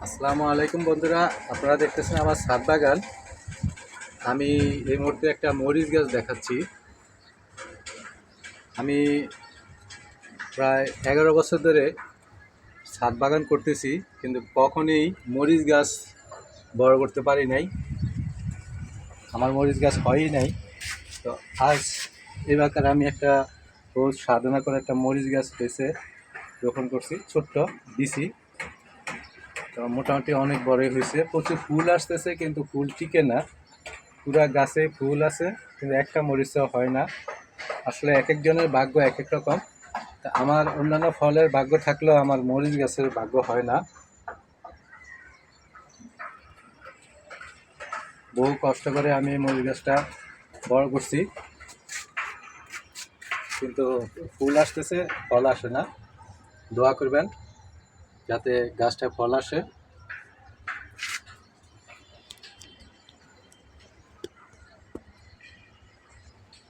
আসসালামু আলাইকুম বন্ধুরা, আপনারা দেখতেছেন আমার ছাদ বাগান। আমি এই মুহূর্তে একটা মরিচ গাছ দেখাচ্ছি। আমি প্রায় 11 বছর ধরে ছাদ বাগান করতেছি, কিন্তু কখনোই মরিচ গাছ বড় করতে পারি নাই। আমার মরিচ গাছ হয়ই নাই। তো আজ এবার আমি একটা রোজ সাধনা করে একটা মরিচ গাছ হয়েছে রোপণ করছি, ছোট্ট দিছি। তো মোটামুটি অনেক বড়ই হয়েছে, প্রচুর ফুল আসতেছে, কিন্তু ফুল টিকে না। পুরা গাছে ফুল আছে কিন্তু একটা মরিচও হয় না। আসলে এক একজনের ভাগ্য এক এক রকম। তা আমার অন্যান্য ফলের ভাগ্য থাকলেও আমার মরিচ গাছের ভাগ্য হয় না। বহু কষ্ট করে আমি মরিচ গাছটা বড় করছি, কিন্তু ফুল আসতেছে, ফল আসে না। দোয়া করবেন যাতে গাছটা ফল আসে।